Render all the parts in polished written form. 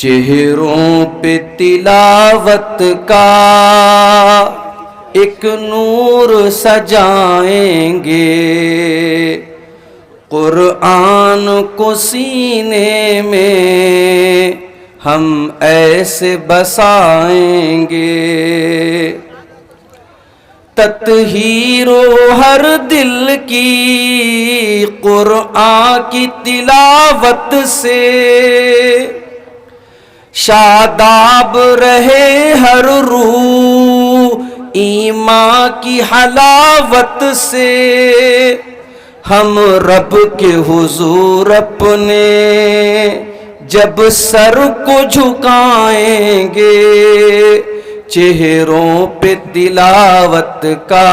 چہروں پہ تلاوت کا ایک نور سجائیں گے، قرآن کو سینے میں ہم ایسے بسائیں گے۔ تطہیر و ہر دل کی قرآن کی تلاوت سے، شاداب رہے ہر روح ایمان کی حلاوت سے۔ ہم رب کے حضور اپنے جب سر کو جھکائیں گے، چہروں پہ تلاوت کا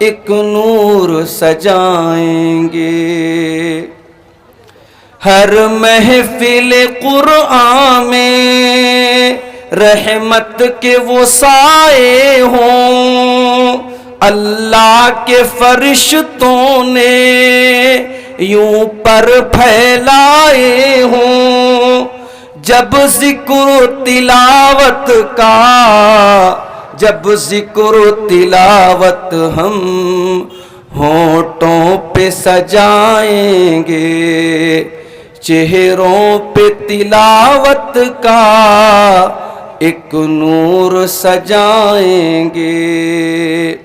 ایک نور سجائیں گے۔ ہر محفل قرآن میں رحمت کے وہ سائے ہوں، اللہ کے فرشتوں نے یوں پر پھیلائے ہوں۔ جب ذکر و تلاوت کا، جب ذکر و تلاوت ہم ہونٹوں پہ سجائیں گے، چہروں پہ تلاوت کا ایک نور سجائیں گے۔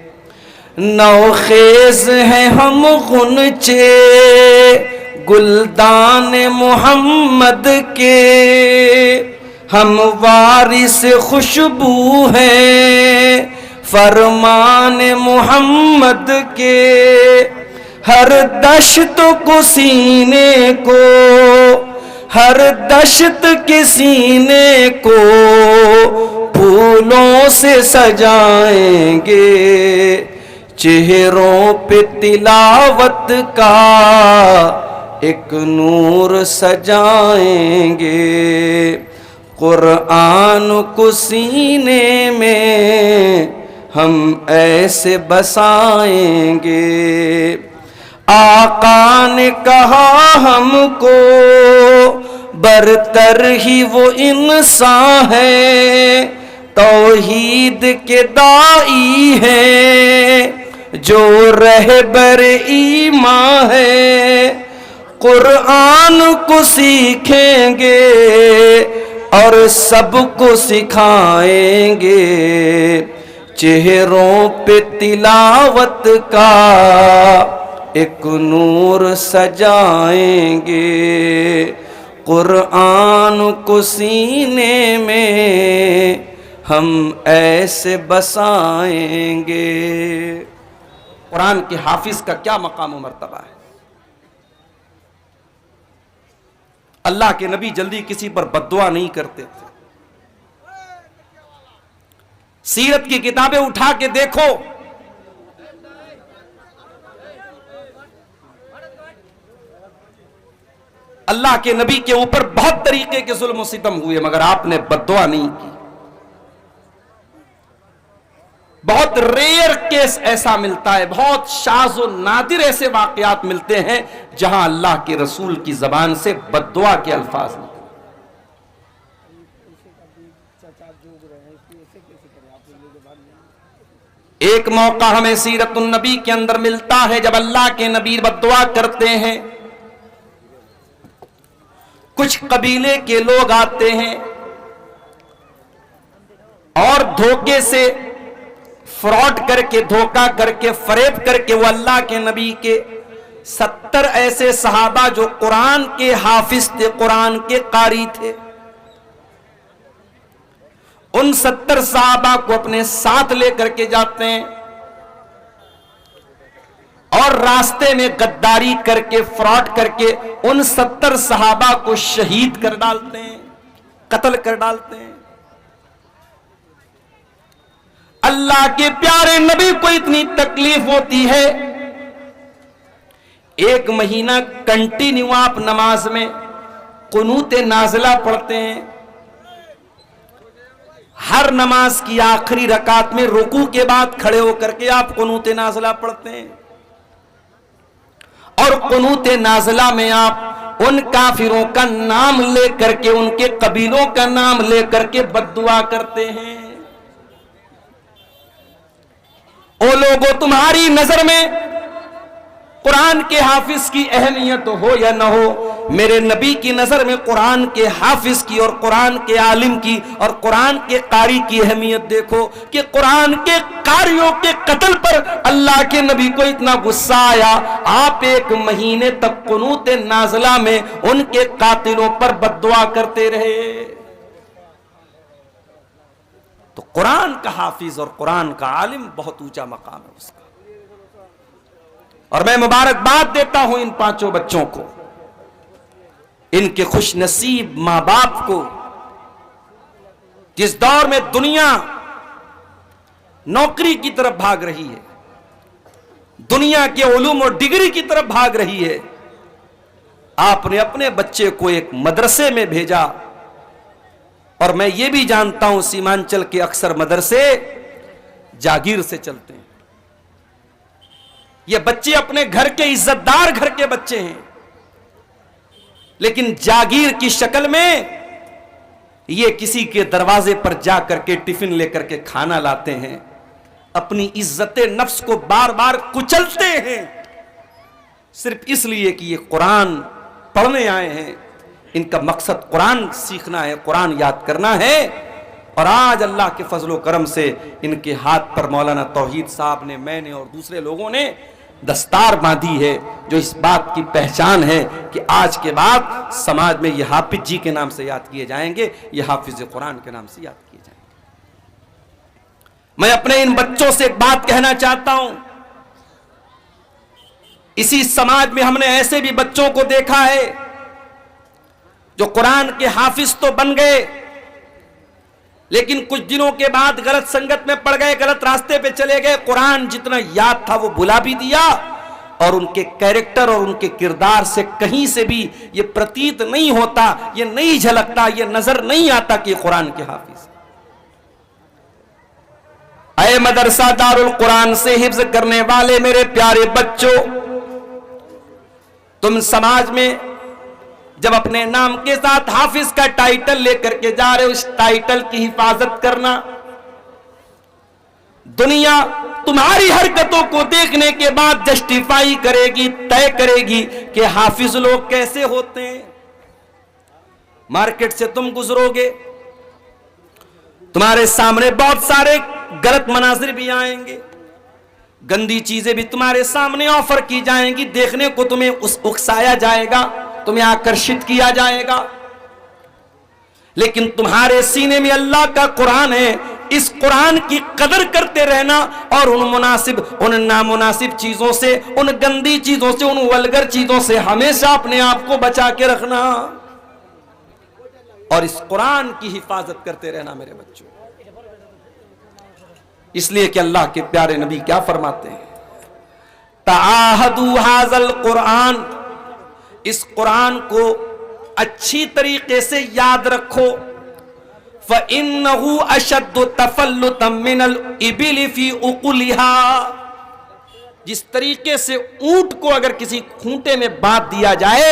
نوخیز ہیں ہم غنچے گلدان محمد کے، ہم وارث خوشبو ہیں فرمان محمد کے۔ ہر دشت کو سینے کو، ہر دشت کے سینے کو پھولوں سے سجائیں گے، چہروں پہ تلاوت کا ایک نور سجائیں گے، قرآن کو سینے میں ہم ایسے بسائیں گے۔ آقا نے کہا ہم کو برتر ہی وہ انسان ہے، توحید کے داعی ہیں جو رہبر ایمان ہے۔ قرآن کو سیکھیں گے اور سب کو سکھائیں گے، چہروں پہ تلاوت کا ایک نور سجائیں گے، قرآن کو سینے میں ہم ایسے بسائیں گے۔ قرآن کے حافظ کا کیا مقام و مرتبہ ہے؟ اللہ کے نبی جلدی کسی پر بددعا نہیں کرتے تھے۔ سیرت کی کتابیں اٹھا کے دیکھو، اللہ کے نبی کے اوپر بہت طریقے کے ظلم و ستم ہوئے، مگر آپ نے بددعا نہیں کی۔ بہت ریئر کیس ایسا ملتا ہے، بہت شاذ و نادر ایسے واقعات ملتے ہیں جہاں اللہ کے رسول کی زبان سے بددعا کے الفاظ نکلے۔ ایک موقع ہمیں سیرت النبی کے اندر ملتا ہے جب اللہ کے نبی بددعا کرتے ہیں، کچھ قبیلے کے لوگ آتے ہیں اور دھوکے سے فراڈ کر کے، دھوکہ کر کے، فریب کر کے وہ اللہ کے نبی کے 70 ایسے صحابہ جو قرآن کے حافظ تھے، قرآن کے قاری تھے، ان 70 صحابہ کو اپنے ساتھ لے کر کے جاتے ہیں اور راستے میں غداری کر کے، فراڈ کر کے ان 70 صحابہ کو شہید کر ڈالتے ہیں، قتل کر ڈالتے ہیں۔ اللہ کے پیارے نبی کو اتنی تکلیف ہوتی ہے، 1 مہینہ کنٹینیو آپ نماز میں قنوت نازلہ پڑھتے ہیں، ہر نماز کی آخری رکعت میں رکوع کے بعد کھڑے ہو کر کے آپ قنوت نازلہ پڑھتے ہیں، اور قنوت نازلہ میں آپ ان کافروں کا نام لے کر کے، ان کے قبیلوں کا نام لے کر کے بد دعا کرتے ہیں۔ او لوگوں، تمہاری نظر میں قرآن کے حافظ کی اہمیت ہو یا نہ ہو، میرے نبی کی نظر میں قرآن کے حافظ کی اور قرآن کے عالم کی اور قرآن کے قاری کی اہمیت دیکھو کہ قرآن کے قاریوں کے قتل پر اللہ کے نبی کو اتنا غصہ آیا، آپ 1 مہینے تک قنوت نازلہ میں ان کے قاتلوں پر بد دعا کرتے رہے۔ تو قرآن کا حافظ اور قرآن کا عالم بہت اونچا مقام ہے اس کا، اور میں مبارکباد دیتا ہوں ان 5 بچوں کو، ان کے خوش نصیب ماں باپ کو، جس دور میں دنیا نوکری کی طرف بھاگ رہی ہے، دنیا کے علوم اور ڈگری کی طرف بھاگ رہی ہے، آپ نے اپنے بچے کو ایک مدرسے میں بھیجا۔ اور میں یہ بھی جانتا ہوں سیمانچل کے اکثر مدرسے جاگیر سے چلتے ہیں، یہ بچے اپنے گھر کے عزت دار گھر کے بچے ہیں، لیکن جاگیر کی شکل میں یہ کسی کے دروازے پر جا کر کے ٹفن لے کر کے کھانا لاتے ہیں، اپنی عزت نفس کو بار بار کچلتے ہیں، صرف اس لیے کہ یہ قرآن پڑھنے آئے ہیں، ان کا مقصد قرآن سیکھنا ہے، قرآن یاد کرنا ہے۔ اور آج اللہ کے فضل و کرم سے ان کے ہاتھ پر مولانا توحید صاحب نے، میں نے اور دوسرے لوگوں نے دستار باندھی ہے، جو اس بات کی پہچان ہے کہ آج کے بعد سماج میں یہ حافظ جی کے نام سے یاد کیے جائیں گے، یہ حافظ قرآن کے نام سے یاد کیے جائیں گے۔ میں اپنے ان بچوں سے ایک بات کہنا چاہتا ہوں، اسی سماج میں ہم نے ایسے بھی بچوں کو دیکھا ہے جو قرآن کے حافظ تو بن گئے، لیکن کچھ دنوں کے بعد غلط سنگت میں پڑ گئے، غلط راستے پہ چلے گئے، قرآن جتنا یاد تھا وہ بھلا بھی دیا، اور ان کے کیریکٹر اور ان کے کردار سے کہیں سے بھی یہ پرتیت نہیں ہوتا، یہ نہیں جھلکتا، یہ نظر نہیں آتا کہ قرآن کے حافظ۔ اے مدرسہ دار القرآن سے حفظ کرنے والے میرے پیارے بچوں، تم سماج میں جب اپنے نام کے ساتھ حافظ کا ٹائٹل لے کر کے جا رہے ہو، اس ٹائٹل کی حفاظت کرنا۔ دنیا تمہاری حرکتوں کو دیکھنے کے بعد جسٹیفائی کرے گی، طے کرے گی کہ حافظ لوگ کیسے ہوتے ہیں۔ مارکیٹ سے تم گزرو گے، تمہارے سامنے بہت سارے غلط مناظر بھی آئیں گے، گندی چیزیں بھی تمہارے سامنے آفر کی جائیں گی، دیکھنے کو تمہیں اکسایا جائے گا، تمہیں آکرشت کیا جائے گا، لیکن تمہارے سینے میں اللہ کا قرآن ہے، اس قرآن کی قدر کرتے رہنا، اور ان نامناسب چیزوں سے، ان گندی چیزوں سے، ان ولگر چیزوں سے ہمیشہ اپنے آپ کو بچا کے رکھنا، اور اس قرآن کی حفاظت کرتے رہنا میرے بچوں۔ اس لیے کہ اللہ کے پیارے نبی کیا فرماتے ہیں، تعاہدوا ھذا القرآن، اس قرآن کو اچھی طریقے سے یاد رکھو، فَإِنَّهُ أَشَدُّ تَفَلُّتًا مِّنَ الْإِبِلِ فِي عُقُلِهَا، جس طریقے سے اونٹ کو اگر کسی کھونٹے میں باندھ دیا جائے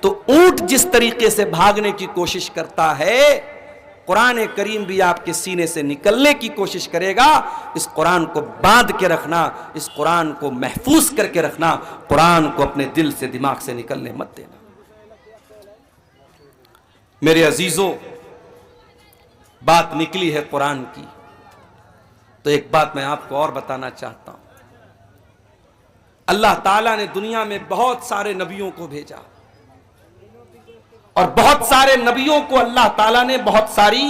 تو اونٹ جس طریقے سے بھاگنے کی کوشش کرتا ہے، قرآن کریم بھی آپ کے سینے سے نکلنے کی کوشش کرے گا۔ اس قرآن کو باندھ کے رکھنا، اس قرآن کو محفوظ کر کے رکھنا، قرآن کو اپنے دل سے، دماغ سے نکلنے مت دینا۔ میرے عزیزوں، بات نکلی ہے قرآن کی، تو ایک بات میں آپ کو اور بتانا چاہتا ہوں۔ اللہ تعالیٰ نے دنیا میں بہت سارے نبیوں کو بھیجا، اور بہت سارے نبیوں کو اللہ تعالیٰ نے بہت ساری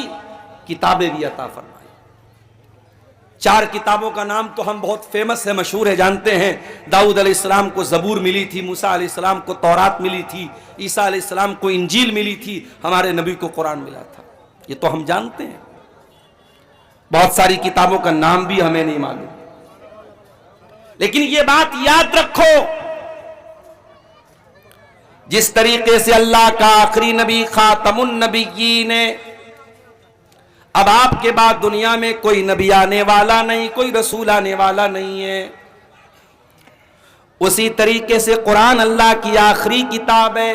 کتابیں بھی عطا فرمائی۔ 4 کتابوں کا نام تو ہم بہت فیمس ہے، مشہور ہے، جانتے ہیں۔ داؤد علیہ السلام کو زبور ملی تھی، موسیٰ علیہ السلام کو تورات ملی تھی، عیسیٰ علیہ السلام کو انجیل ملی تھی، ہمارے نبی کو قرآن ملا تھا، یہ تو ہم جانتے ہیں۔ بہت ساری کتابوں کا نام بھی ہمیں نہیں معلوم، لیکن یہ بات یاد رکھو، جس طریقے سے اللہ کا آخری نبی خاتم النبیین ہے، اب آپ کے بعد دنیا میں کوئی نبی آنے والا نہیں، کوئی رسول آنے والا نہیں ہے، اسی طریقے سے قرآن اللہ کی آخری کتاب ہے،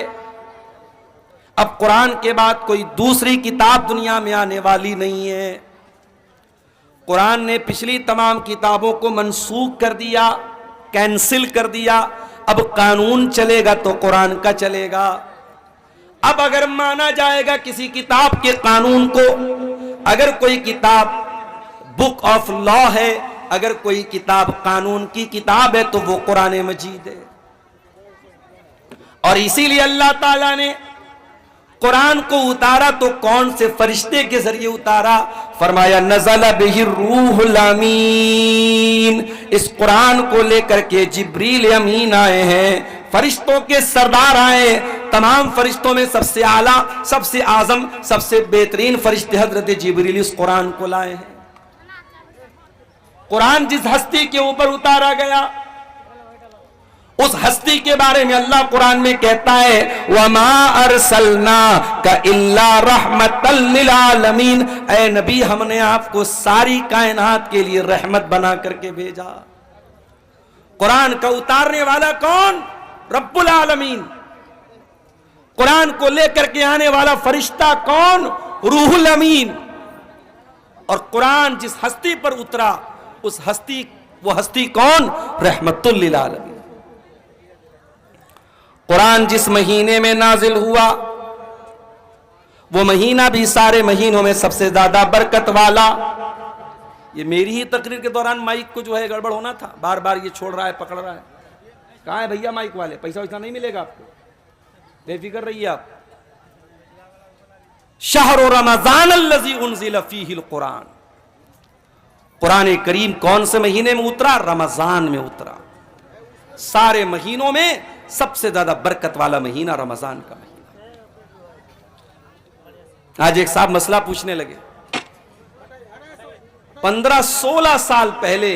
اب قرآن کے بعد کوئی دوسری کتاب دنیا میں آنے والی نہیں ہے. قرآن نے پچھلی تمام کتابوں کو منسوخ کر دیا, کینسل کر دیا. اب قانون چلے گا تو قرآن کا چلے گا. اب اگر مانا جائے گا کسی کتاب کے قانون کو, اگر کوئی کتاب بک آف لا ہے, اگر کوئی کتاب قانون کی کتاب ہے تو وہ قرآن مجید ہے. اور اسی لیے اللہ تعالیٰ نے قرآن کو اتارا تو کون سے فرشتے کے ذریعے اتارا؟ فرمایا نزل بہ الروح الامین. اس قرآن کو لے کر کے جبریل امین آئے ہیں, فرشتوں کے سردار آئے. تمام فرشتوں میں سب سے اعلیٰ, سب سے اعظم, سب سے بہترین فرشتے حضرت جبریل اس قرآن کو لائے ہیں. قرآن جس ہستی کے اوپر اتارا گیا اس ہستی کے بارے میں اللہ قرآن میں کہتا ہے وَمَا أَرْسَلْنَاكَ إِلَّا رَحْمَةً لِلْعَالَمِينَ. اے نبی, ہم نے آپ کو ساری کائنات کے لیے رحمت بنا کر کے بھیجا. قرآن کا اتارنے والا کون؟ رب العالمین. قرآن کو لے کر کے آنے والا فرشتہ کون؟ روح الامین. اور قرآن جس ہستی پر اترا اس ہستی, وہ ہستی کون؟ رحمت للعالمین. قرآن جس مہینے میں نازل ہوا وہ مہینہ بھی سارے مہینوں میں سب سے زیادہ برکت والا. یہ میری ہی تقریر کے دوران مائک کو جو ہے گڑبڑ ہونا تھا, بار بار یہ چھوڑ رہا ہے, پکڑ رہا ہے. کہاں ہے بھیا مائک والے؟ پیسہ ویسا نہیں ملے گا آپ کو, بے فکر رہیے آپ. شہر رمضان الذی انزل فیہ القرآن. قرآن کریم کون سے مہینے میں اترا؟ رمضان میں اترا. سارے مہینوں میں سب سے زیادہ برکت والا مہینہ رمضان کا مہینہ. آج ایک صاحب مسئلہ پوچھنے لگے. 15-16 سال پہلے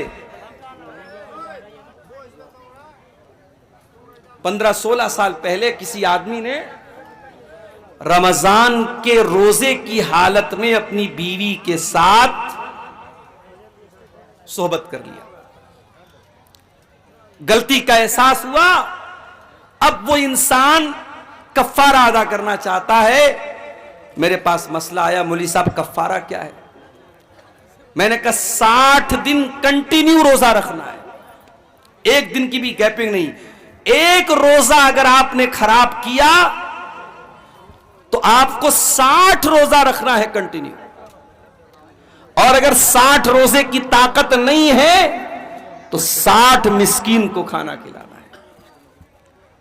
15-16 سال پہلے کسی آدمی نے رمضان کے روزے کی حالت میں اپنی بیوی کے ساتھ صحبت کر لیا. غلطی کا احساس ہوا. اب وہ انسان کفارہ ادا کرنا چاہتا ہے. میرے پاس مسئلہ آیا, مولوی صاحب کفارہ کیا ہے؟ میں نے کہا 60 دن کنٹینیو روزہ رکھنا ہے, ایک دن کی بھی گیپنگ نہیں. ایک روزہ اگر آپ نے خراب کیا تو آپ کو 60 روزہ رکھنا ہے کنٹینیو. اور اگر 60 روزے کی طاقت نہیں ہے تو 60 مسکین کو کھانا کھلانا ہے.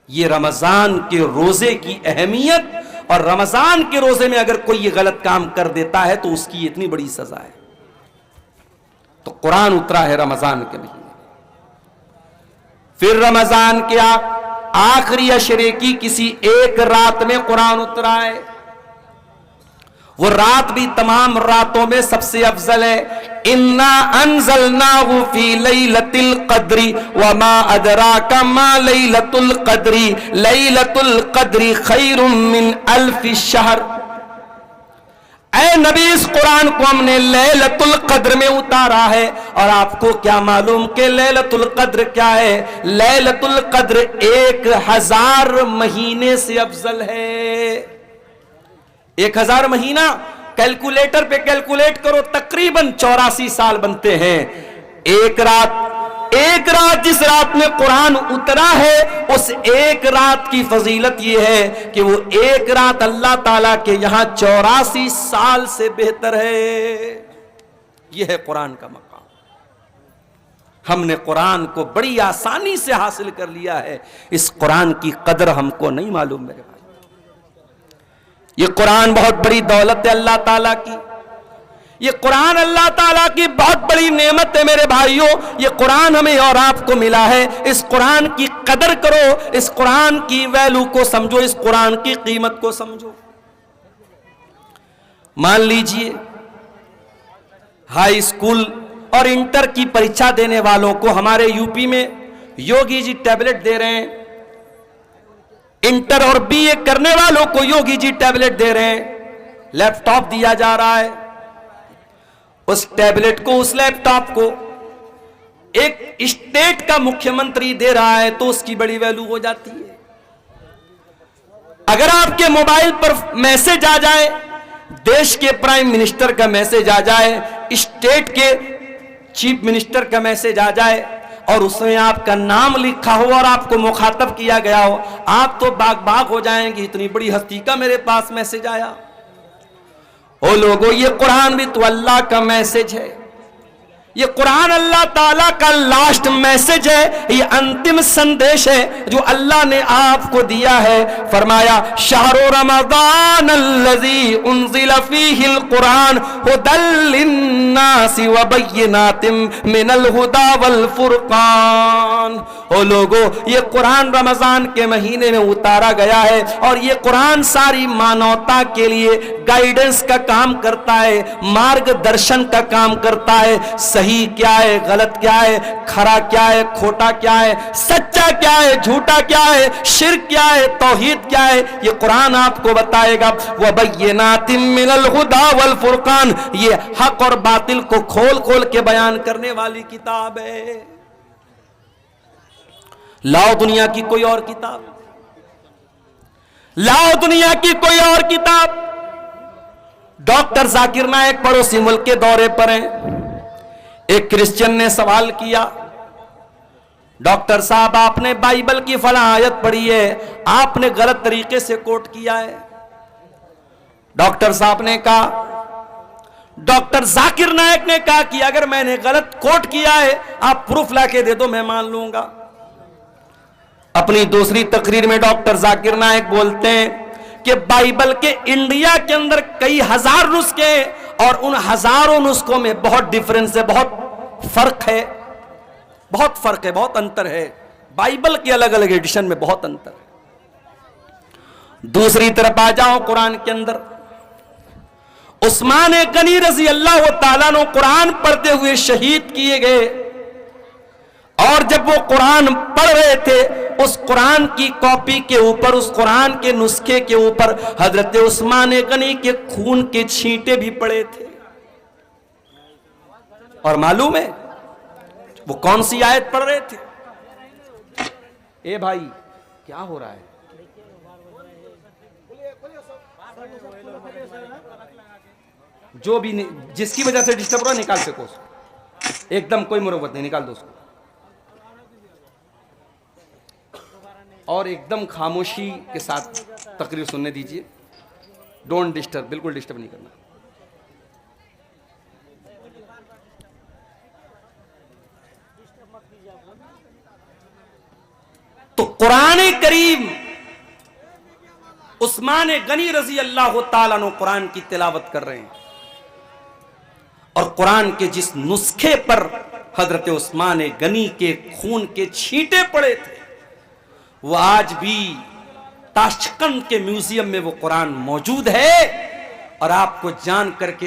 یہ رمضان کے روزے کی اہمیت. اور رمضان کے روزے میں اگر کوئی یہ غلط کام کر دیتا ہے تو اس کی اتنی بڑی سزا ہے. تو قرآن اترا ہے رمضان کے مہینے. پھر رمضان کے آخری عشرے کی کسی ایک رات میں قرآن اترا ہے. وہ رات بھی تمام راتوں میں سب سے افضل ہے. اِنَّا أَنزَلْنَاهُ فِي لَيْلَةِ الْقَدْرِ وَمَا أَدْرَاكَ مَا لَيْلَةُ الْقَدْرِ لَيْلَةُ الْقَدْرِ خَيْرٌ مِّنْ أَلْفِ الشَّهْرِ. اے نبی, اس قرآن کو ہم نے لیلۃ القدر میں اتارا ہے. اور آپ کو کیا معلوم کہ لیلۃ القدر کیا ہے؟ لیلۃ القدر 1000 مہینے سے افضل ہے. 1000 مہینہ کیلکولیٹر پہ کیلکولیٹ کرو, تقریباً 84 سال بنتے ہیں. ایک رات جس رات میں قرآن اترا ہے اس ایک رات کی فضیلت یہ ہے کہ وہ ایک رات اللہ تعالیٰ کے یہاں 84 سال سے بہتر ہے. یہ ہے قرآن کا مقام. ہم نے قرآن کو بڑی آسانی سے حاصل کر لیا ہے. اس قرآن کی قدر ہم کو نہیں معلوم میرے بھائی. یہ قرآن بہت بڑی دولت ہے اللہ تعالیٰ کی. یہ قرآن اللہ تعالیٰ کی بہت بڑی نعمت ہے میرے بھائیوں. یہ قرآن ہمیں اور آپ کو ملا ہے. اس قرآن کی قدر کرو, اس قرآن کی ویلو کو سمجھو, اس قرآن کی قیمت کو سمجھو. مان لیجئے ہائی اسکول اور انٹر کی پریچھا دینے والوں کو ہمارے یو پی میں یوگی جی ٹیبلٹ دے رہے ہیں. انٹر اور بی اے کرنے والوں کو یوگی جی ٹیبلٹ دے رہے ہیں. لیپ ٹاپ دیا جا رہا ہے. اس ٹیبلٹ کو, اس لیپ ٹاپ کو ایک اسٹیٹ کا مکھیہ منتری دے رہا ہے تو اس کی بڑی ویلو ہو جاتی ہے. اگر آپ کے موبائل پر میسج آ جائے، دیش کے پرائم منسٹر کا میسج آ جائے، اسٹیٹ کے چیف منسٹر کا میسج آ جائے اور اس میں آپ کا نام لکھا ہو اور آپ کو مخاطب کیا گیا ہو، آپ تو باغ باغ ہو جائیں گے، اتنی بڑی ہستی کا میرے پاس میسج آیا۔ او لوگو، یہ قرآن بھی تو اللہ کا میسج ہے، یہ قرآن اللہ تعالیٰ کا لاسٹ میسج ہے، یہ انتم سندیش ہے جو اللہ نے آپ کو دیا ہے۔ فرمایا شہر رمضان الذی انزل فیہ القرآن ھدی للناس وبینات من الہدی والفرقان۔ او لوگو، یہ قرآن رمضان کے مہینے میں اتارا گیا ہے اور یہ قرآن ساری مانوتا کے لیے گائیڈنس کا کام کرتا ہے، مارگ درشن کا کام کرتا ہے۔ صحیح کیا ہے، غلط کیا ہے، کھرا کیا ہے، کھوٹا کیا ہے، سچا کیا ہے، جھوٹا کیا ہے، شرک کیا ہے، توحید کیا ہے، یہ قرآن آپ کو بتائے گا۔ وَبَيِّنَاتٍ مِّنَ الْهُدَى وَالْفُرْقَانِ، یہ حق اور باطل کو کھول کھول کے بیان کرنے والی کتاب ہے۔ لاؤ دنیا کی کوئی اور کتاب، لاؤ دنیا کی کوئی اور کتاب۔ ڈاکٹر ذاکر نائک پڑوسی ملک کے دورے پر ہیں، ایک کرسچن نے سوال کیا، ڈاکٹر صاحب آپ نے بائبل کی فلاں آیت پڑھی ہے، آپ نے غلط طریقے سے کوٹ کیا ہے۔ ڈاکٹر صاحب نے کہا، ڈاکٹر ذاکر نائک نے کہا کہ اگر میں نے غلط کوٹ کیا ہے آپ پروف لا کے دے دو، میں مان لوں گا۔ اپنی دوسری تقریر میں ڈاکٹر ذاکر نائک بولتے ہیں کہ بائبل کے انڈیا کے اندر کئی ہزار نسخے اور ان ہزاروں نسخوں میں بہت ڈیفرنس ہے، بہت فرق ہے، بہت فرق ہے، بہت انتر ہے، بائبل کے الگ الگ ایڈیشن میں بہت انتر ہے۔ دوسری طرف آ جاؤ قرآن کے اندر، عثمان غنی رضی اللہ تعالیٰ نے قرآن پڑھتے ہوئے شہید کیے گئے، اور جب وہ قرآن پڑھ رہے تھے اس قرآن کی کاپی کے اوپر، اس قرآن کے نسخے کے اوپر حضرت عثمان غنی کے خون کے چھینٹے بھی پڑے تھے۔ اور معلوم ہے وہ کون سی آیت پڑھ رہے تھے؟ اے بھائی کیا ہو رہا ہے؟ جو بھی جس کی وجہ سے ڈسٹرب ہو رہا نکال سکو اس کو، ایک دم کوئی مروت نہیں، نکال دو اس کو، اور ایک دم خاموشی کے ساتھ تقریر سننے دیجئے، ڈونٹ ڈسٹرب، بالکل ڈسٹرب نہیں کرنا۔ تو قرآن کریم، عثمان غنی رضی اللہ تعالیٰ عنہ قرآن کی تلاوت کر رہے ہیں، اور قرآن کے جس نسخے پر حضرت عثمان غنی کے خون کے چھینٹے پڑے تھے وہ آج بھی تاشقند کے میوزیم میں وہ قرآن موجود ہے، اور آپ کو جان کر کے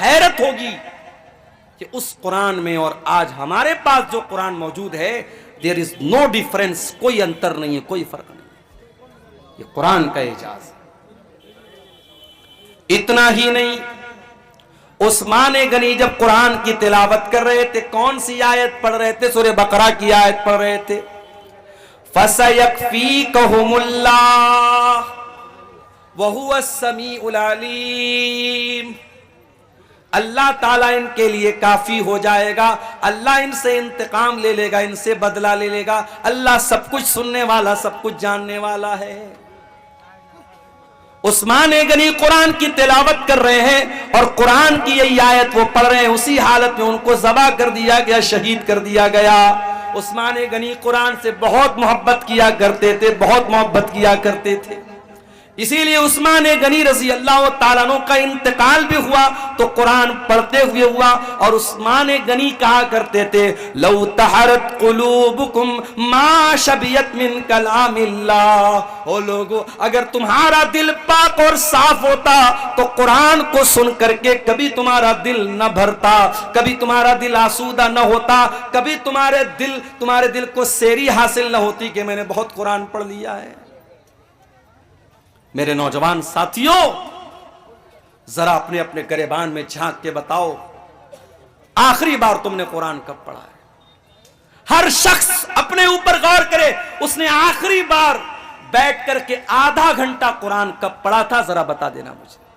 حیرت ہوگی کہ اس قرآن میں اور آج ہمارے پاس جو قرآن موجود ہے there is no difference، کوئی انتر نہیں ہے، کوئی فرق نہیں ہے، یہ قرآن کا اعجاز ہے۔ اتنا ہی نہیں، عثمان غنی جب قرآن کی تلاوت کر رہے تھے کون سی آیت پڑھ رہے تھے؟ سورہ بقرہ کی آیت پڑھ رہے تھے، فَسَيَكْفِيكَهُمُ اللَّهُ وَهُوَ السَّمِيعُ الْعَلِيمُ، اللہ تعالیٰ ان کے لیے کافی ہو جائے گا، اللہ ان سے انتقام لے لے گا، ان سے بدلہ لے لے گا، اللہ سب کچھ سننے والا، سب کچھ جاننے والا ہے۔ عثمان غنی قرآن کی تلاوت کر رہے ہیں اور قرآن کی یہی آیت وہ پڑھ رہے ہیں، اسی حالت میں ان کو ذبح کر دیا گیا، شہید کر دیا گیا۔ عثمان غنی قرآن سے بہت محبت کیا کرتے تھے، بہت محبت کیا کرتے تھے، اسی لیے عثمان غنی رضی اللہ تعالیٰ عنہ کا انتقال بھی ہوا تو قرآن پڑھتے ہوئے ہوا، اور عثمان غنی کہا کرتے تھے لو طہرت قلوبکم ما شبیت من کلام اللہ، او لوگو اگر تمہارا دل پاک اور صاف ہوتا تو قرآن کو سن کر کے کبھی تمہارا دل نہ بھرتا، کبھی تمہارا دل آسودہ نہ ہوتا، کبھی تمہارے دل کو سیری حاصل نہ ہوتی کہ میں نے بہت قرآن پڑھ لیا ہے۔ میرے نوجوان ساتھیوں، ذرا اپنے اپنے گریبان میں جھانک کے بتاؤ آخری بار تم نے قرآن کب پڑھا ہے؟ ہر شخص اپنے اوپر غور کرے، اس نے آخری بار بیٹھ کر کے آدھا گھنٹہ قرآن کب پڑھا تھا ذرا بتا دینا مجھے.